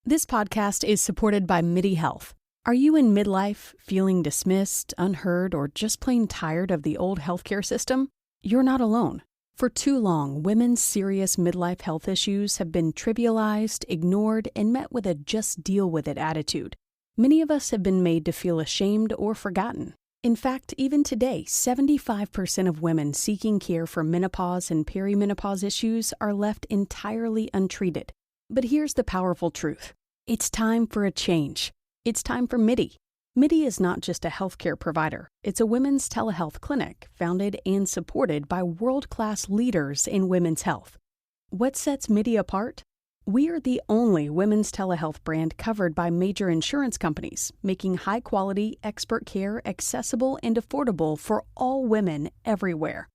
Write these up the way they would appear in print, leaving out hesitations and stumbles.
This podcast is supported by MIDI Health. Are you in midlife, feeling dismissed, unheard, or just plain tired of the old healthcare system? You're not alone. For too long, women's serious midlife health issues have been trivialized, ignored, and met with a just deal with it attitude. Many of us have been made to feel ashamed or forgotten. In fact, even today, 75% of women seeking care for menopause and perimenopause issues are left entirely untreated. But here's the powerful truth. It's time for a change. It's time for MIDI. MIDI is not just a healthcare provider. It's a women's telehealth clinic founded and supported by world-class leaders in women's health. What sets MIDI apart? We are the only women's telehealth brand covered by major insurance companies, making high-quality, expert care accessible and affordable for all women everywhere.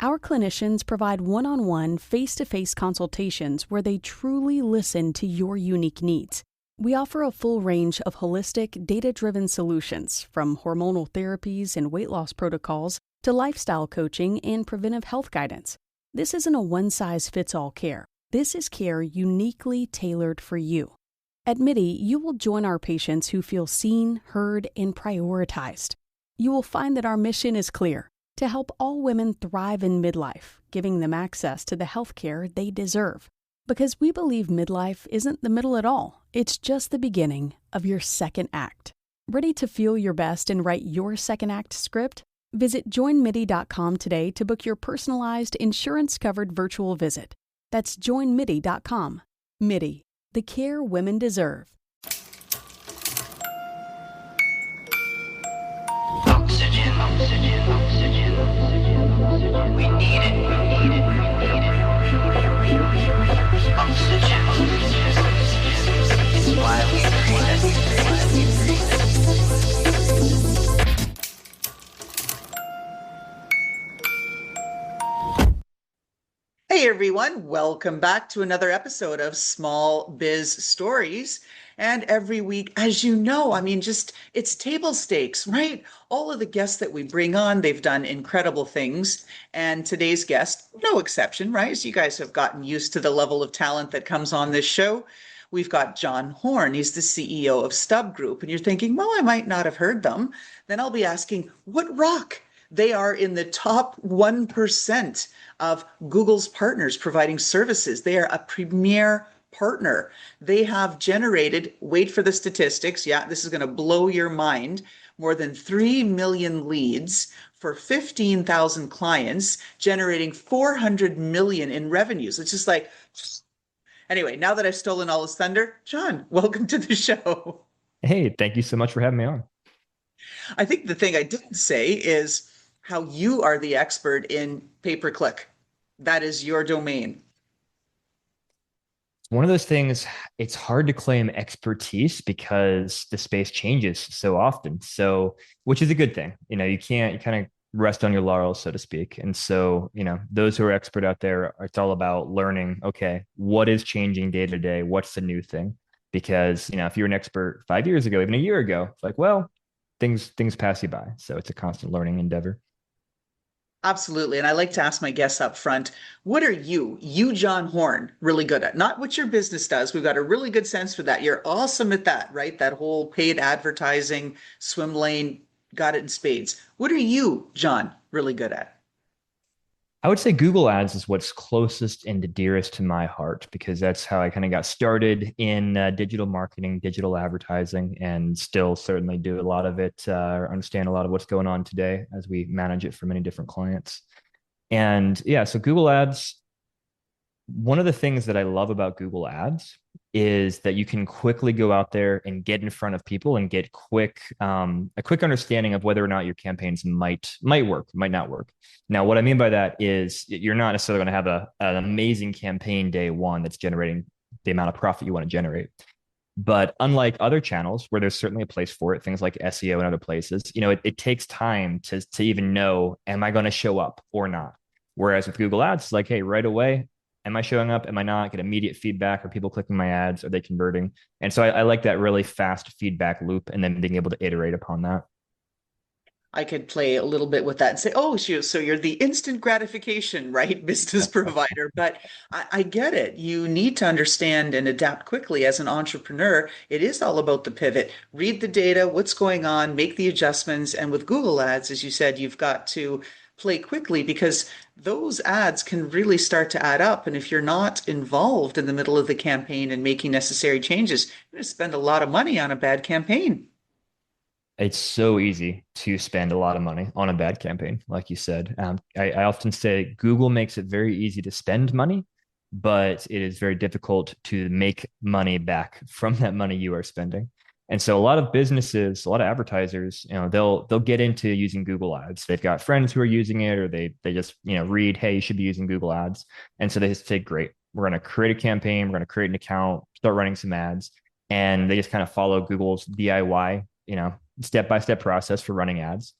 Our clinicians provide one-on-one, face-to-face consultations where they truly listen to your unique needs. We offer a full range of holistic, data-driven solutions, from hormonal therapies and weight loss protocols to lifestyle coaching and preventive health guidance. This isn't a one-size-fits-all care. This is care uniquely tailored for you. At MIDI, you will join our patients who feel seen, heard, and prioritized. You will find that our mission is clear: to help all women thrive in midlife, giving them access to the health care they deserve. Because we believe midlife isn't the middle at all. It's just the beginning of your second act. Ready to feel your best and write your second act script? Visit joinmidi.com today to book your personalized, insurance-covered virtual visit. That's joinmidi.com. MIDI, the care women deserve. Oxygen, oxygen, oxygen, oxygen. We need it, we need it, we need it. Oxygen, oxygen, oxygen. It's why we breathe, why we breathe. Hey everyone, welcome back to another episode of Small Biz Stories. And every week, as you know, it's table stakes, right? All of the guests that we bring on, they've done incredible things. And today's guest, no exception, right? So you guys have gotten used to the level of talent that comes on this show. We've got John Horn. He's the CEO of StubGroup. And you're thinking, well, I might not have heard them. Then I'll be asking, what rock? They are in the top 1% of Google's partners providing services. They are a premier partner. They have generated, wait for the statistics, yeah, this is going to blow your mind, more than 3 million leads for 15,000 clients, generating 400 million in revenues. It's just like, anyway, now that I've stolen all his thunder, John, welcome to the show. Hey, thank you so much for having me on. I think the thing I didn't say is how you are the expert in pay-per-click. That is your domain. One of those things, it's hard to claim expertise because the space changes so often. So, which is a good thing. You kind of rest on your laurels, so to speak. And so, those who are expert out there, it's all about learning, okay, what is changing day to day? What's the new thing? Because, if you're an expert 5 years ago, even a year ago, it's like, well, things pass you by. So it's a constant learning endeavor. Absolutely. And I like to ask my guests up front, what are you, John Horn, really good at? Not what your business does. We've got a really good sense for that. You're awesome at that, right? That whole paid advertising, swim lane, got it in spades. What are you, John, really good at? I would say Google Ads is what's closest and dearest to my heart because that's how I kind of got started in digital marketing, digital advertising, and still certainly do a lot of it, understand a lot of what's going on today as we manage it for many different clients. And yeah, so Google Ads, one of the things that I love about Google Ads is that you can quickly go out there and get in front of people and get a quick understanding of whether or not your campaigns might work, might not work. Now, what I mean by that is you're not necessarily going to have an amazing campaign day one that's generating the amount of profit you want to generate. But unlike other channels where there's certainly a place for it, things like SEO and other places, it takes time to even know, am I going to show up or not? Whereas with Google Ads, it's like, hey, right away, am I showing up? Am I not? Get immediate feedback. Are people clicking my ads? Are they converting? And so I like that really fast feedback loop and then being able to iterate upon that. I could play a little bit with that and say, oh, so you're the instant gratification, right, business provider. But I get it. You need to understand and adapt quickly as an entrepreneur. It is all about the pivot. Read the data, what's going on, make the adjustments. And with Google Ads, as you said, you've got to play quickly because those ads can really start to add up. And if you're not involved in the middle of the campaign and making necessary changes, you're going to spend a lot of money on a bad campaign. It's so easy to spend a lot of money on a bad campaign, like you said. I often say Google makes it very easy to spend money, but it is very difficult to make money back from that money you are spending. And so a lot of businesses, a lot of advertisers, they'll get into using Google Ads. They've got friends who are using it, or they just read, hey, you should be using Google Ads. And so they just say, great, we're going to create a campaign, we're going to create an account, start running some ads, and they just kind of follow Google's DIY, step-by-step process for running ads.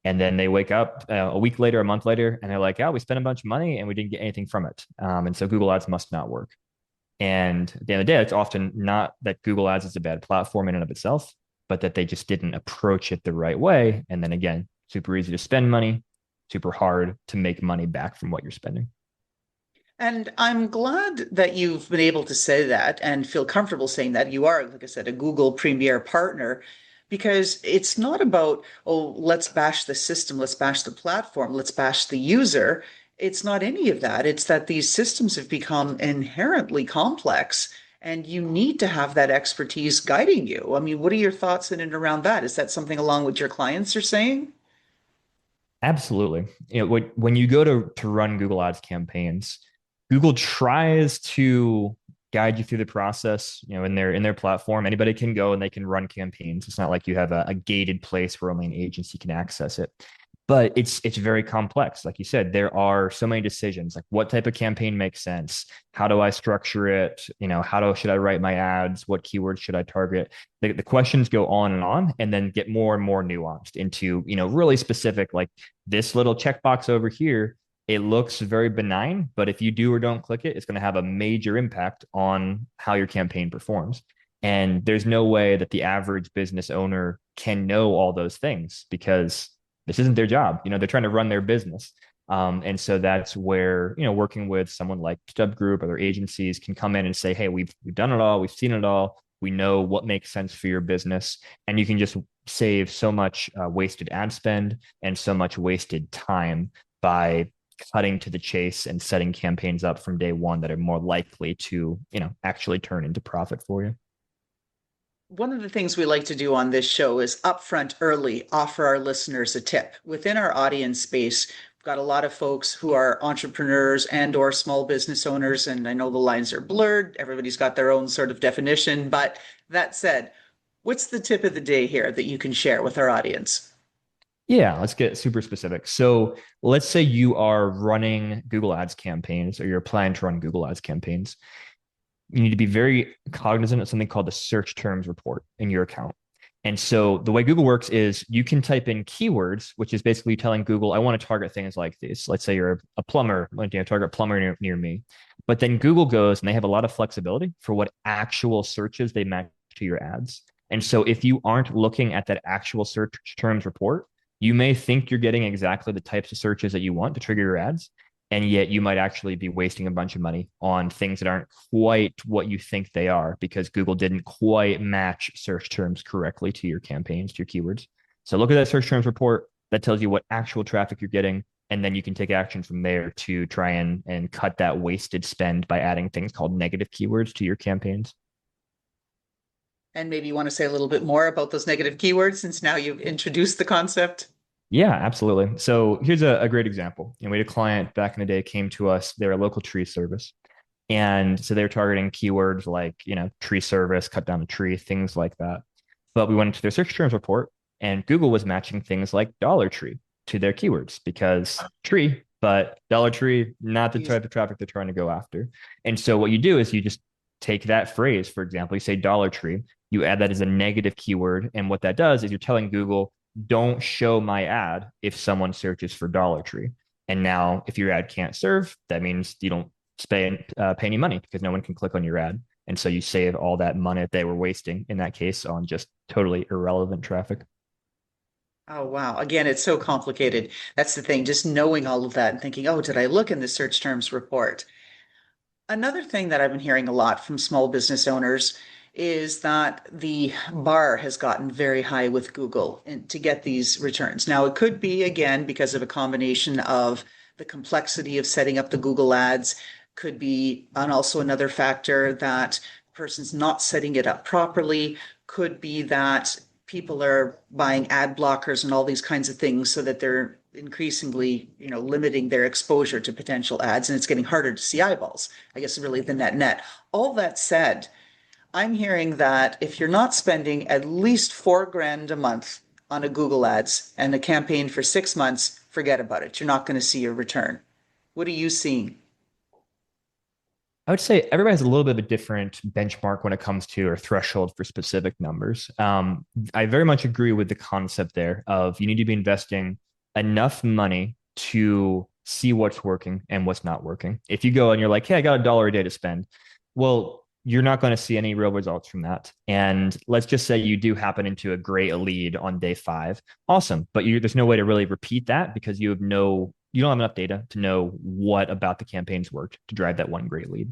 And then they wake up a week later, a month later, and they're like, oh, we spent a bunch of money and we didn't get anything from it. And so Google Ads must not work. And at the end of the day, it's often not that Google Ads is a bad platform in and of itself, but that they just didn't approach it the right way. And then again, super easy to spend money, super hard to make money back from what you're spending. And I'm glad that you've been able to say that and feel comfortable saying that you are, like I said, a Google Premier partner, because it's not about, oh, let's bash the system, let's bash the platform, let's bash the user. It's not any of that. It's that these systems have become inherently complex and you need to have that expertise guiding you. I mean, what are your thoughts in and around that? Is that something along with your clients are saying? Absolutely. When you go to run Google Ads campaigns, Google tries to guide you through the process. In their platform, anybody can go and they can run campaigns. It's not like you have a gated place where only an agency can access it. But it's very complex. Like you said, there are so many decisions. Like, what type of campaign makes sense? How do I structure it? Should I write my ads? What keywords should I target? The questions go on, and then get more and more nuanced into really specific. Like, this little checkbox over here, it looks very benign, but if you do or don't click it, it's going to have a major impact on how your campaign performs. And there's no way that the average business owner can know all those things because this isn't their job. They're trying to run their business. And so that's where, working with someone like StubGroup or other agencies can come in and say, hey, we've done it all. We've seen it all. We know what makes sense for your business. And you can just save so much wasted ad spend and so much wasted time by cutting to the chase and setting campaigns up from day one that are more likely to, actually turn into profit for you. One of the things we like to do on this show is upfront early offer our listeners a tip. Within our audience space, we've got a lot of folks who are entrepreneurs and or small business owners, and I know the lines are blurred. Everybody's got their own sort of definition, but that said, what's the tip of the day here that you can share with our audience? Yeah, let's get super specific. So let's say you are running Google Ads campaigns or you're planning to run Google Ads campaigns. You need to be very cognizant of something called the search terms report in your account. And so the way Google works is you can type in keywords, which is basically telling Google, I want to target things like these. Let's say you're a plumber, target plumber near me. But then Google goes and they have a lot of flexibility for what actual searches they match to your ads. And so if you aren't looking at that actual search terms report, you may think you're getting exactly the types of searches that you want to trigger your ads. And yet you might actually be wasting a bunch of money on things that aren't quite what you think they are because Google didn't quite match search terms correctly to your campaigns, to your keywords. So look at that search terms report. That tells you what actual traffic you're getting. And then you can take action from there to try and cut that wasted spend by adding things called negative keywords to your campaigns. And maybe you want to say a little bit more about those negative keywords since now you've introduced the concept. Yeah, absolutely. So here's a great example. We had a client back in the day came to us. They're a local tree service. And so they're targeting keywords like, tree service, cut down a tree, things like that. But we went into their search terms report and Google was matching things like Dollar Tree to their keywords because tree, but Dollar Tree, not the type of traffic they're trying to go after. And so what you do is you just take that phrase, for example, you say Dollar Tree, you add that as a negative keyword. And what that does is you're telling Google, don't show my ad if someone searches for Dollar Tree. And now if your ad can't serve, that means you don't pay any money because no one can click on your ad. And so you save all that money that they were wasting in that case on just totally irrelevant traffic. Oh, wow. Again, it's so complicated. That's the thing, just knowing all of that and thinking, oh, did I look in the search terms report? Another thing that I've been hearing a lot from small business owners is that the bar has gotten very high with Google to get these returns. Now, it could be, again, because of a combination of the complexity of setting up the Google ads, could be, and also another factor that the person's not setting it up properly, could be that people are buying ad blockers and all these kinds of things so that they're increasingly, limiting their exposure to potential ads, and it's getting harder to see eyeballs. I guess really the net. All that said, I'm hearing that if you're not spending at least 4 grand a month on a Google ads and a campaign for 6 months, forget about it. You're not going to see a return. What are you seeing? I would say everybody has a little bit of a different benchmark when it comes to or threshold for specific numbers. I very much agree with the concept there of you need to be investing enough money to see what's working and what's not working. If you go and you're like, hey, I got $1 a day to spend, well, you're not going to see any real results from that. And let's just say you do happen into a great lead on day 5. Awesome. But there's no way to really repeat that because you don't have enough data to know what about the campaigns worked to drive that one great lead.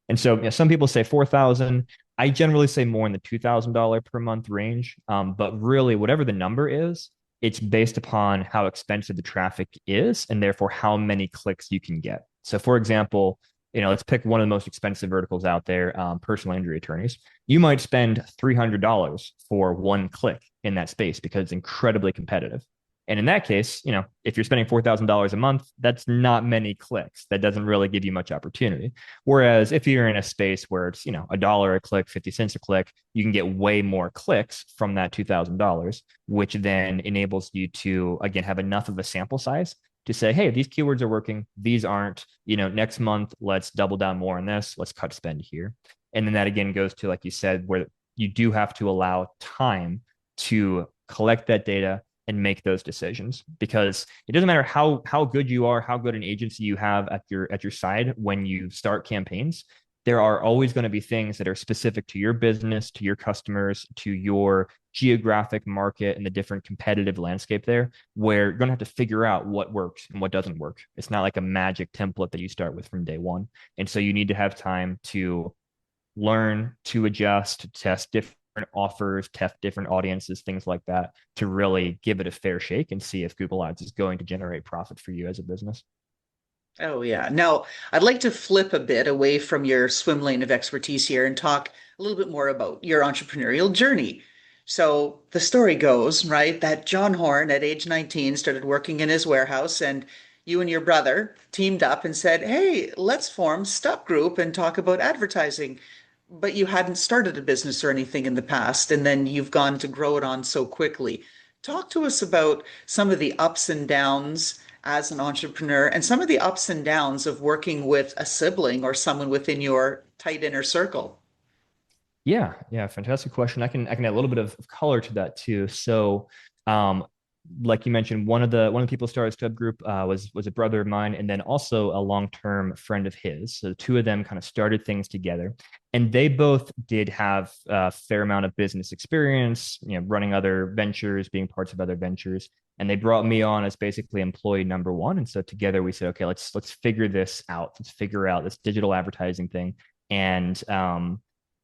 And so some people say 4,000. I generally say more in the $2,000 per month range. But really, whatever the number is, it's based upon how expensive the traffic is and therefore how many clicks you can get. So, for example, let's pick one of the most expensive verticals out there, personal injury attorneys. You might spend $300 for one click in that space because it's incredibly competitive. And in that case, if you're spending $4,000 a month, that's not many clicks. That doesn't really give you much opportunity. Whereas if you're in a space where it's, $1 a click, 50 cents a click, you can get way more clicks from that $2,000, which then enables you to, again, have enough of a sample size to say, hey, these keywords are working, these aren't, next month, let's double down more on this, let's cut spend here. And then that again goes to, like you said, where you do have to allow time to collect that data and make those decisions because it doesn't matter how good you are, how good an agency you have at your side when you start campaigns. There are always going to be things that are specific to your business, to your customers, to your geographic market and the different competitive landscape there, where you're going to have to figure out what works and what doesn't work. It's not like a magic template that you start with from day one. And so you need to have time to learn, to adjust, to test different offers, test different audiences, things like that, to really give it a fair shake and see if Google Ads is going to generate profit for you as a business. Oh, yeah. Now, I'd like to flip a bit away from your swim lane of expertise here and talk a little bit more about your entrepreneurial journey. So, the story goes, right, that John Horn at age 19 started working in his warehouse, and you and your brother teamed up and said, hey, let's form StubGroup and talk about advertising. But you hadn't started a business or anything in the past, and then you've gone to grow it on so quickly. Talk to us about some of the ups and downs as an entrepreneur and some of the ups and downs of working with a sibling or someone within your tight inner circle. Yeah, fantastic question. I can add a little bit of color to that too. So, um, like you mentioned, one of the people who started StubGroup was a brother of mine, and then also a long-term friend of his. So the two of them kind of started things together, and they both did have a fair amount of business experience, running other ventures, being parts of other ventures. And they brought me on as basically employee number one. And so together we said, okay, let's figure this out. Let's figure out this digital advertising thing. And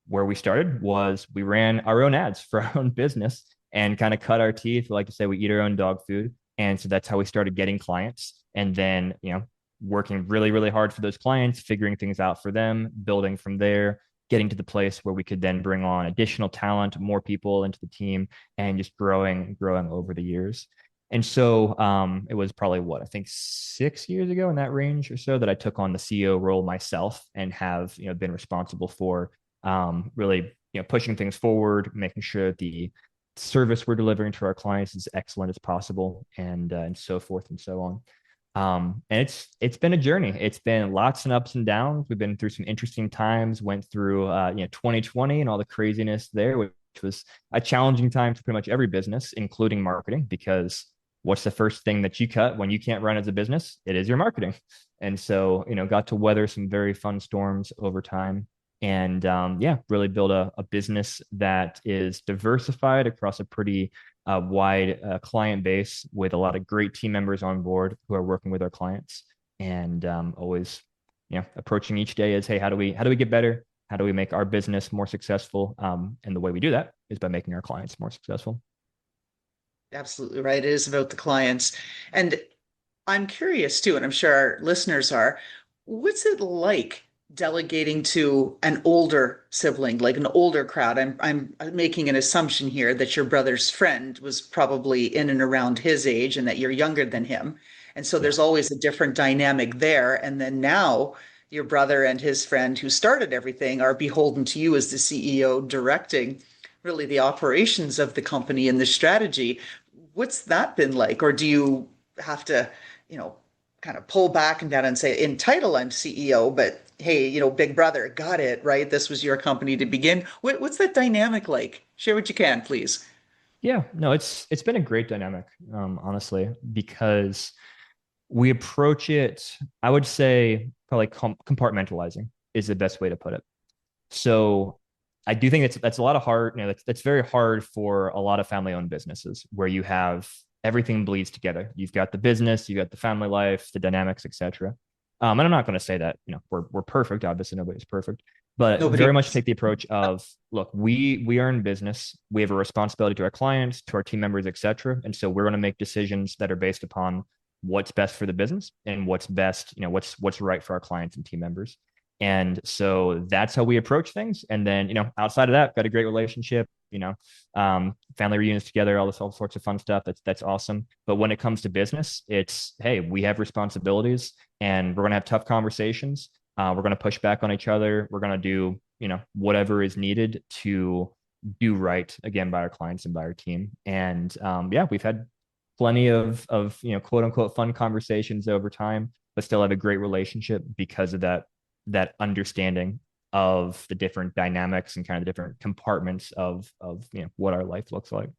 where we started was we ran our own ads for our own business and kind of cut our teeth. We like to say we eat our own dog food. And so that's how we started getting clients. And then, working really, really hard for those clients, figuring things out for them, building from there, getting to the place where we could then bring on additional talent, more people into the team, and just growing over the years. And so it was probably what I think 6 years ago in that range or so that I took on the CEO role myself and have been responsible for really pushing things forward, making sure the service we're delivering to our clients is excellent as possible, and so forth and so on. And it's been a journey. It's been lots and ups and downs. We've been through some interesting times. Went through 2020 and all the craziness there, which was a challenging time for pretty much every business, including marketing, because what's the first thing that you cut when you can't run as a business? It is your marketing. And so, got to weather some very fun storms over time and really build a business that is diversified across a pretty a wide client base with a lot of great team members on board who are working with our clients, and always, approaching each day as, hey, how do we get better? How do we make our business more successful? And the way we do that is by making our clients more successful. Absolutely right. It is about the clients. And I'm curious too, and I'm sure our listeners are, what's it like delegating to an older sibling, like an older crowd? I'm making an assumption here that your brother's friend was probably in and around his age and that you're younger than him. And so Yeah. there's always a different dynamic there. And then now your brother and his friend who started everything are beholden to you as the CEO directing really the operations of the company and the strategy. What's that been like? Or do you have to, you know, kind of pull back and down and say, in title, I'm CEO, but hey, big brother, got it, right? This was your company to begin. What's that dynamic like? Share what you can, please. Yeah, no, it's been a great dynamic, honestly, because we approach it, I would say, probably compartmentalizing is the best way to put it. So I do think that's a lot of hard, that's very hard for a lot of family-owned businesses where you have everything bleeds together. You've got the business, you got the family life, the dynamics, etc. And I'm not going to say that we're perfect. Obviously, nobody's perfect, but Nobody very much is. take the approach of, look, we are in business. We have a responsibility to our clients, to our team members, etc. And so we're going to make decisions that are based upon what's best for the business and what's best, what's right for our clients and team members. And so that's how we approach things. And then, outside of that, got a great relationship, family reunions together, all sorts of fun stuff. That's awesome. But when it comes to business, it's, hey, we have responsibilities and we're going to have tough conversations. We're going to push back on each other. We're going to do, whatever is needed to do right again by our clients and by our team. And yeah, we've had plenty of quote unquote fun conversations over time, but still have a great relationship because of that understanding of the different dynamics and kind of the different compartments of what our life looks like.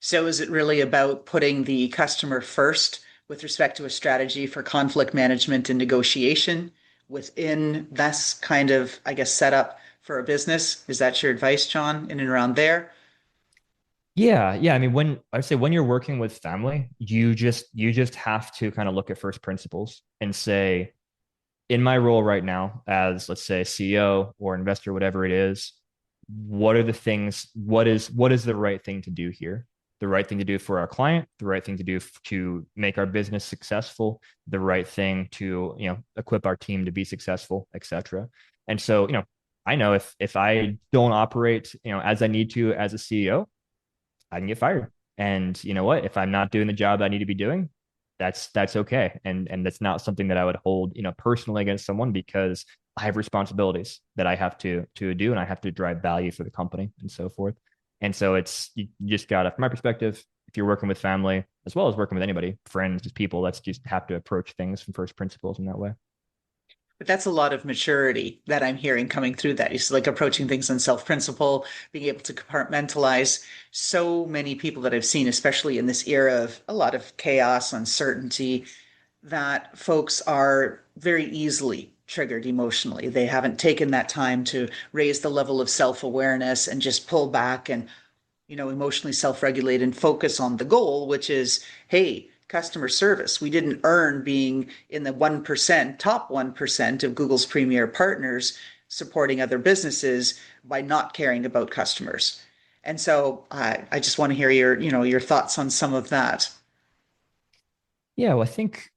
So is it really about putting the customer first with respect to a strategy for conflict management and negotiation within this kind of, I guess, setup for a business? Is that your advice, John, in and around there? Yeah. I mean, when I would say when you're working with family, you just have to kind of look at first principles and say, in my role right now as, let's say, CEO or investor, whatever it is, what are the things, what is the right thing to do here? The right thing to do for our client, the right thing to do to make our business successful, the right thing to, equip our team to be successful, etc. And so, I know if I don't operate, as I need to as a CEO, I can get fired. And you know what? If I'm not doing the job I need to be doing, that's okay. And that's not something that I would hold, personally against someone, because I have responsibilities that I have to do, and I have to drive value for the company and so forth. And so it's, you just gotta, from my perspective, if you're working with family as well as working with anybody, friends, just people, let's just have to approach things from first principles in that way. But that's a lot of maturity that I'm hearing coming through that. It's like approaching things on self-principle, being able to compartmentalize. So many people that I've seen, especially in this era of a lot of chaos, uncertainty, that folks are very easily triggered emotionally. They haven't taken that time to raise the level of self-awareness and just pull back and emotionally self-regulate and focus on the goal, which is, hey, customer service. We didn't earn being in the 1%, top 1% of Google's premier partners supporting other businesses by not caring about customers. And so I just want to hear your thoughts on some of that. Yeah, well, I think,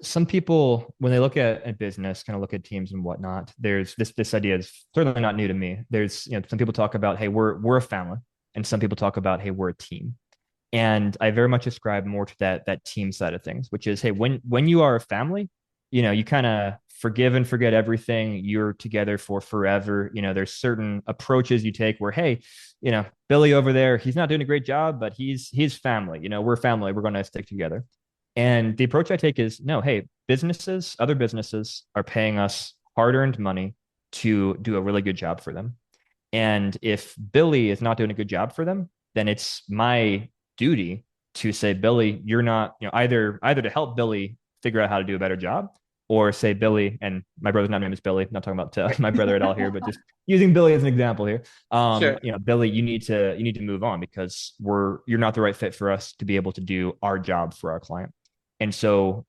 some people, when they look at business, kind of look at teams and whatnot, there's this idea is certainly not new to me. There's, some people talk about, hey, we're a family, and some people talk about, hey, we're a team. And I very much ascribe more to that team side of things, which is, hey, when you are a family, you kind of forgive and forget everything. You're together for forever. There's certain approaches you take where, hey, Billy over there, he's not doing a great job, but he's family. We're family. We're going to stick together. And the approach I take is, no, hey, other businesses are paying us hard-earned money to do a really good job for them. And if Billy is not doing a good job for them, then it's my duty to say, Billy, you're not, either to help Billy figure out how to do a better job, or say Billy, and my brother's not name is Billy. Not talking about Right. my brother at all here, but just using Billy as an example here. Sure. Billy, you need to move on because you're not the right fit for us to be able to do our job for our client. And so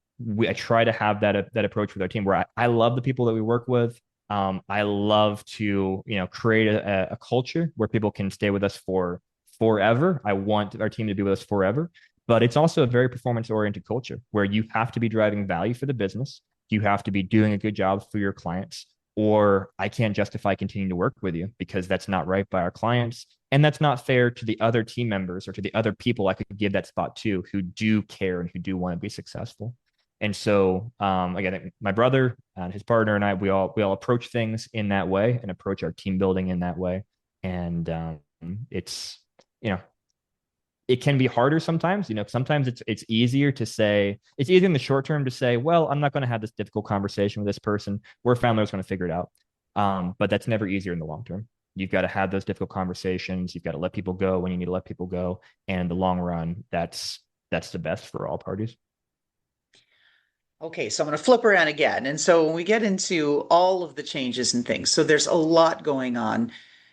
I try to have that approach with our team where I love the people that we work with. I love to create a culture where people can stay with us for forever. I want our team to be with us forever. But it's also a very performance oriented culture where you have to be driving value for the business. You have to be doing a good job for your clients, or I can't justify continuing to work with you because that's not right by our clients. And that's not fair to the other team members or to the other people I could give that spot to who do care and who do want to be successful. And so, again, my brother and his partner and I, we all approach things in that way and approach our team building in that way. And it's you know it can be harder sometimes. Sometimes it's easier to say it's easier in the short term to say, well, I'm not going to have this difficult conversation with this person. We're family, is going to figure it out. But that's never easier in the long term. You've got to have those difficult conversations. You've got to let people go when you need to let people go. And in the long run, that's the best for all parties. Okay, so I'm going to flip around again. And so when we get into all of the changes and things, so there's a lot going on.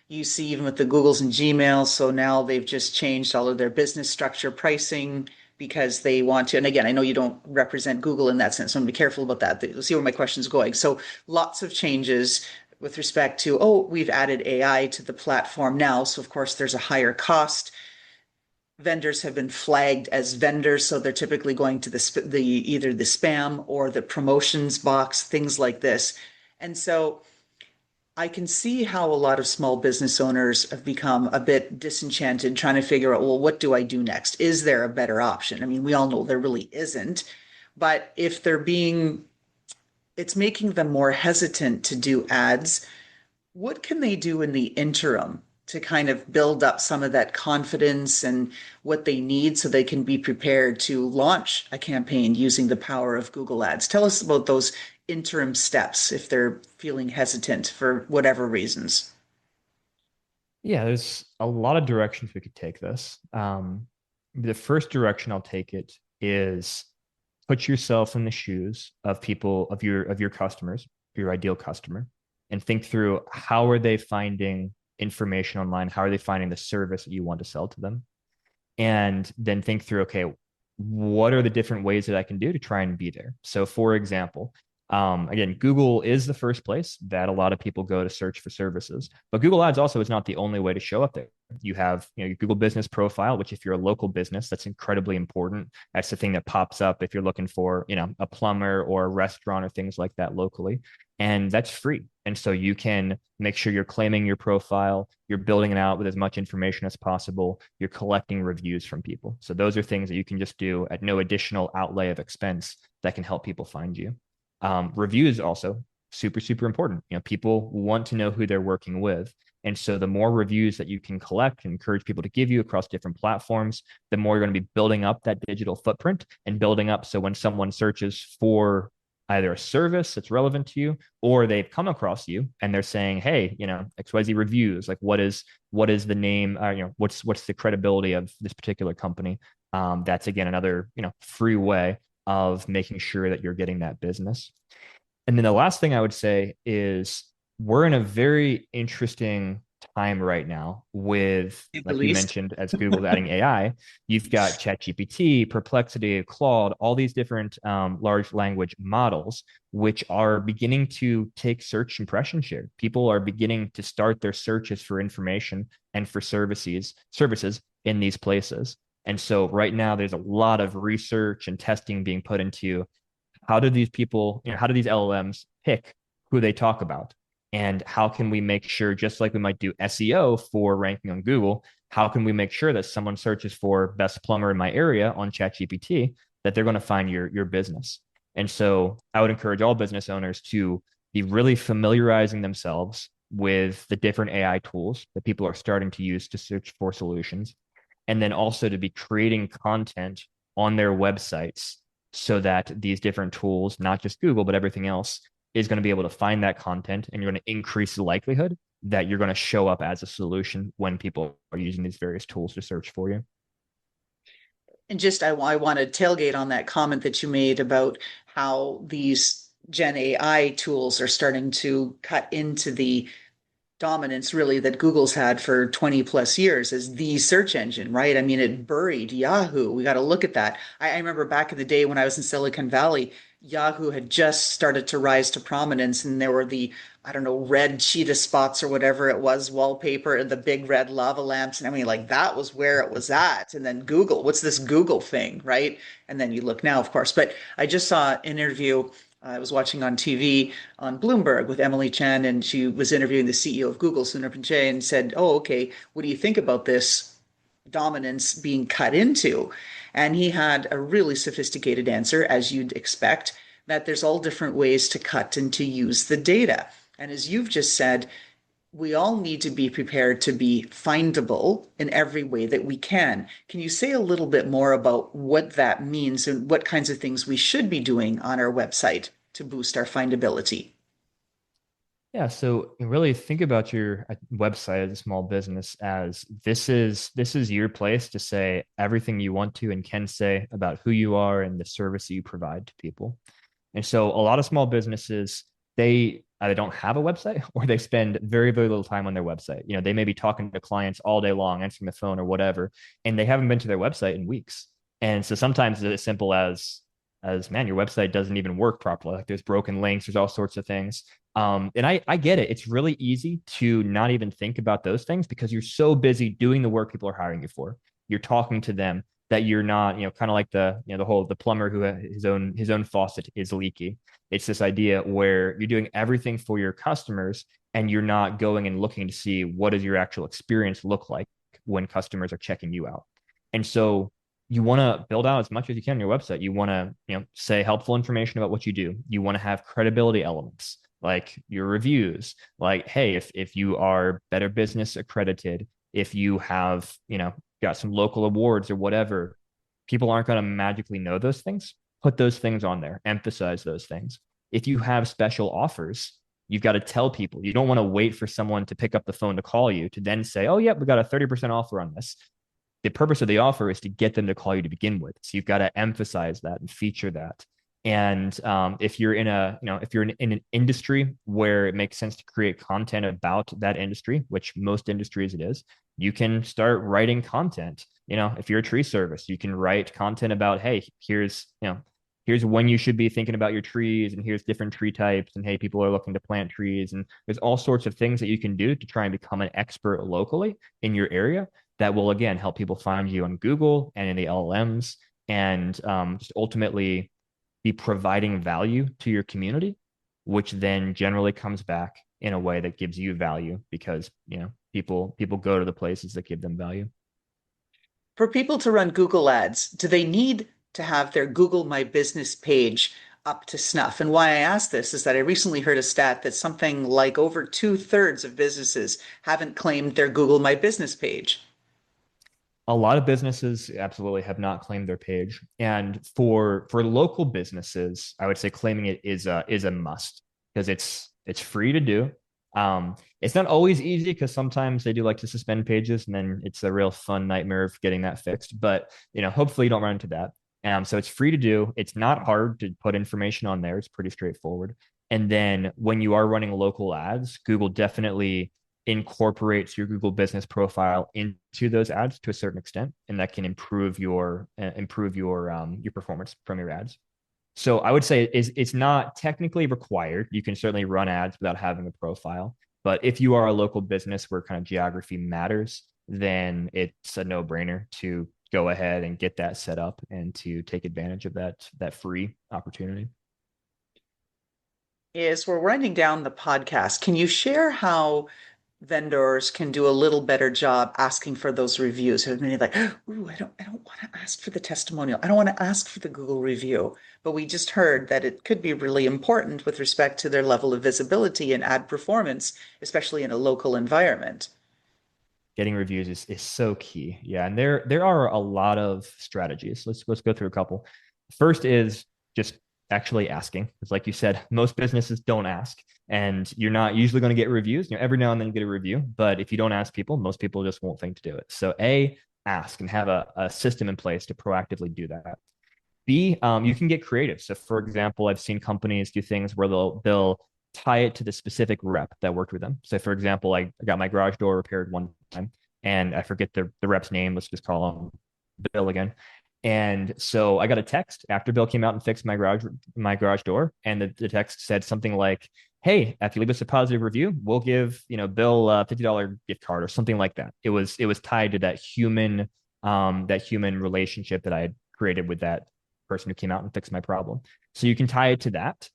You see, even with the Googles and Gmail, so now they've just changed all of their business structure pricing because they want to. And again, I know you don't represent Google in that sense, so I'm going to be careful about that. You'll see where my question's going. So lots of changes with respect to, oh, we've added AI to the platform now. So of course, there's a higher cost. Vendors have been flagged as vendors, so they're typically going to the either the spam or the promotions box, things like this. And so I can see how a lot of small business owners have become a bit disenchanted trying to figure out, well, what do I do next? Is there a better option? I mean, we all know there really isn't. But if they're being, it's making them more hesitant to do ads. What can they do in the interim to kind of build up some of that confidence and what they need so they can be prepared to launch a campaign using the power of Google Ads? Tell us about those interim steps if they're feeling hesitant for whatever reasons. Yeah, there's a lot of directions we could take this. The first direction I'll take it is put yourself in the shoes of people of your customers, your ideal customer, and think through how are they finding information online? How are they finding the service that you want to sell to them? And then think through, okay, what are the different ways that I can do to try and be there? So, for example, again, Google is the first place that a lot of people go to search for services, but Google Ads also is not the only way to show up there. You have, your Google Business Profile, which if you're a local business, that's incredibly important. That's the thing that pops up if you're looking for, a plumber or a restaurant or things like that locally, and that's free. And so you can make sure you're claiming your profile, you're building it out with as much information as possible, you're collecting reviews from people. So those are things that you can just do at no additional outlay of expense that can help people find you. Reviews also super, super important. People want to know who they're working with. And so the more reviews that you can collect and encourage people to give you across different platforms, the more you're going to be building up that digital footprint and building up. So when someone searches for either a service that's relevant to you or they've come across you and they're saying, hey, XYZ reviews, like what is the name, what's the credibility of this particular company? That's again another, free way of making sure that you're getting that business. And then the last thing I would say is we're in a very interesting time right now with, At like you least. mentioned, as Google's adding AI, you've got ChatGPT, Perplexity, Claude, all these different large language models, which are beginning to take search impression share. People are beginning to start their searches for information and for services in these places. And so right now, there's a lot of research and testing being put into how do these LLMs pick who they talk about? And how can we make sure, just like we might do SEO for ranking on Google, how can we make sure that someone searches for best plumber in my area on ChatGPT, that they're going to find your business? And so I would encourage all business owners to be really familiarizing themselves with the different AI tools that people are starting to use to search for solutions. And then also to be creating content on their websites so that these different tools, not just Google, but everything else, is going to be able to find that content, and you're going to increase the likelihood that you're going to show up as a solution when people are using these various tools to search for you. And just, I want to tailgate on that comment that you made about how these Gen AI tools are starting to cut into the dominance really that Google's had for 20 plus years as the search engine, right? I mean, it buried Yahoo. We got to look at that. I remember back in the day when I was in Silicon Valley, Yahoo had just started to rise to prominence, and there were the, I don't know, red cheetah spots or whatever it was, wallpaper, and the big red lava lamps. And I mean, like that was where it was at. And then Google, what's this Google thing, right? And then you look now, of course. But I just saw an interview I was watching on TV on Bloomberg with Emily Chan, and she was interviewing the CEO of Google, Sundar Pichai, and said, "Oh, okay, what do you think about this dominance being cut into?" And he had a really sophisticated answer, as you'd expect, that there's all different ways to cut and to use the data. And as you've just said, we all need to be prepared to be findable in every way that we can. Can you say a little bit more about what that means and what kinds of things we should be doing on our website to boost our findability? Yeah, so really think about your website as a small business as this is your place to say everything you want to and can say about who you are and the service you provide to people. And so a lot of small businesses, they either don't have a website or they spend very, very little time on their website. They may be talking to clients all day long, answering the phone or whatever, and they haven't been to their website in weeks. And so sometimes it's as simple as man, your website doesn't even work properly. Like there's broken links, there's all sorts of things. And I get it. It's really easy to not even think about those things because you're so busy doing the work people are hiring you for. You're talking to them that you're not, kind of like the plumber who his own faucet is leaky. It's this idea where you're doing everything for your customers and you're not going and looking to see what does your actual experience look like when customers are checking you out. And so you want to build out as much as you can on your website. You want to, say helpful information about what you do. You want to have credibility elements like your reviews, like, hey, if you are Better Business accredited, if you have, got some local awards or whatever, people aren't going to magically know those things. Put those things on there, emphasize those things. If you have special offers, you've got to tell people. You don't want to wait for someone to pick up the phone to call you to then say, oh, yeah, we got a 30% offer on this. The purpose of the offer is to get them to call you to begin with. So you've got to emphasize that and feature that. And if you're in an industry where it makes sense to create content about that industry, which most industries it is, you can start writing content. If you're a tree service, you can write content about, hey, here's when you should be thinking about your trees, and here's different tree types, and hey, people are looking to plant trees, and there's all sorts of things that you can do to try and become an expert locally in your area that will again help people find you on Google and in the LLMs, and just ultimately be providing value to your community, which then generally comes back in a way that gives you value because people go to the places that give them value. For people to run Google ads, do they need to have their Google My Business page up to snuff? And why I ask this is that I recently heard a stat that something like over two-thirds of businesses haven't claimed their Google My Business page. A lot of businesses absolutely have not claimed their page, and for local businesses, I would say claiming it is a must because it's free to do. It's not always easy because sometimes they do like to suspend pages, and then it's a real fun nightmare of getting that fixed. But hopefully you don't run into that. So it's free to do. It's not hard to put information on there. It's pretty straightforward. And then when you are running local ads, Google definitely incorporates your Google business profile into those ads to a certain extent, and that can improve your performance from your ads. So I would say it's not technically required. You can certainly run ads without having a profile, but if you are a local business where kind of geography matters, then it's a no-brainer to go ahead and get that set up and to take advantage of that free opportunity. As we're winding down the podcast, can you share how vendors can do a little better job asking for those reviews? So many like, ooh, I don't want to ask for the testimonial. I don't want to ask for the Google review. But we just heard that it could be really important with respect to their level of visibility and ad performance, especially in a local environment. Getting reviews is so key. Yeah, and there are a lot of strategies. Let's go through a couple. First is just actually asking. It's like you said, most businesses don't ask, and you're not usually going to get reviews. Every now and then you get a review, but if you don't ask people, most people just won't think to do it. So ask and have a system in place to proactively do that. B, you can get creative. So, for example, I've seen companies do things where they'll tie it to the specific rep that worked with them. So, for example, I got my garage door repaired one time, and I forget the rep's name. Let's just call him Bill again. And so I got a text after Bill came out and fixed my garage door, and the text said something like, "Hey, if you leave us a positive review, we'll give Bill a $50 gift card," or something like that. It was tied to that human relationship that I had created with that person who came out and fixed my problem. So you can tie it to that.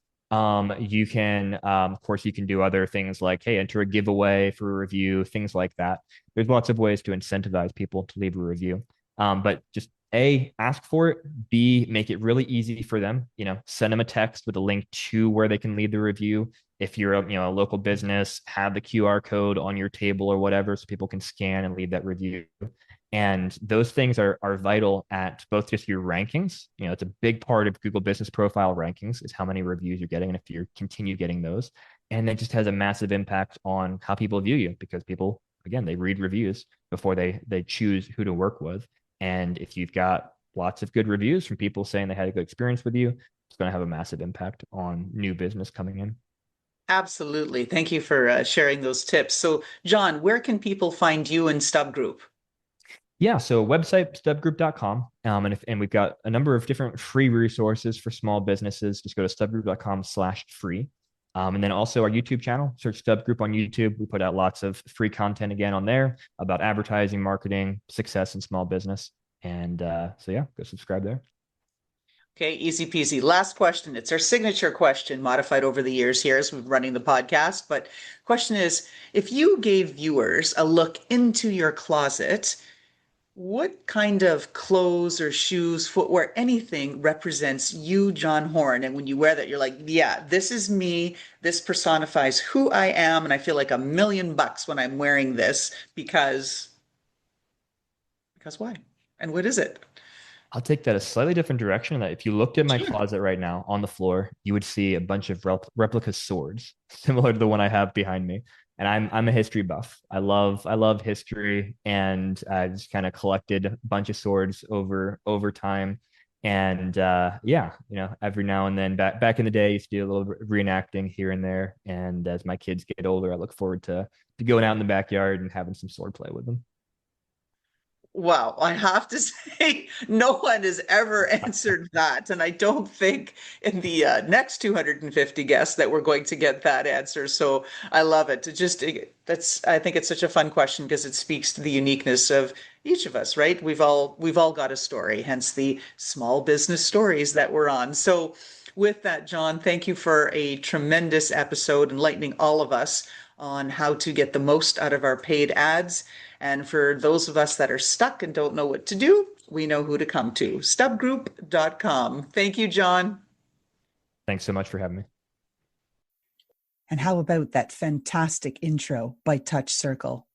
You can, of course, you can do other things like, hey, enter a giveaway for a review, things like that. There's lots of ways to incentivize people to leave a review. But just A, ask for it. B, make it really easy for them. Send them a text with a link to where they can leave the review. If you're a local business, have the QR code on your table or whatever so people can scan and leave that review. And those things are vital at both just your rankings. It's a big part of Google Business Profile rankings is how many reviews you're getting and if you continue getting those. And it just has a massive impact on how people view you because people, again, they read reviews before they choose who to work with. And if you've got lots of good reviews from people saying they had a good experience with you, it's going to have a massive impact on new business coming in. Absolutely. Thank you for sharing those tips. So, John, where can people find you in StubGroup? Yeah, so website stubgroup.com. And we've got a number of different free resources for small businesses. Just go to stubgroup.com/free. And then also our YouTube channel, search StubGroup on YouTube. We put out lots of free content again on there about advertising, marketing, success in small business. And so, yeah, go subscribe there. Okay, easy peasy. Last question. It's our signature question, modified over the years here as we're running the podcast. But question is, if you gave viewers a look into your closet, what kind of clothes or shoes, footwear, anything represents you, John Horn? And when you wear that, you're like, yeah, this is me. This personifies who I am. And I feel like $1,000,000 when I'm wearing this because why? And what is it? I'll take that a slightly different direction. That if you looked at my Sure. closet right now on the floor, you would see a bunch of replica swords, similar to the one I have behind me. And I'm a history buff. I love history, and I just kind of collected a bunch of swords over time. And yeah, every now and then, back in the day, I used to do a little reenacting here and there. And as my kids get older, I look forward to going out in the backyard and having some sword play with them. Wow, I have to say, no one has ever answered that. And I don't think in the next 250 guests that we're going to get that answer. So I love it. I think it's such a fun question because it speaks to the uniqueness of each of us, right? We've all got a story, hence the small business stories that we're on. So with that, John, thank you for a tremendous episode enlightening all of us on how to get the most out of our paid ads. And for those of us that are stuck and don't know what to do, we know who to come to. StubGroup.com. Thank you, John. Thanks so much for having me. And how about that fantastic intro by Touch Circle?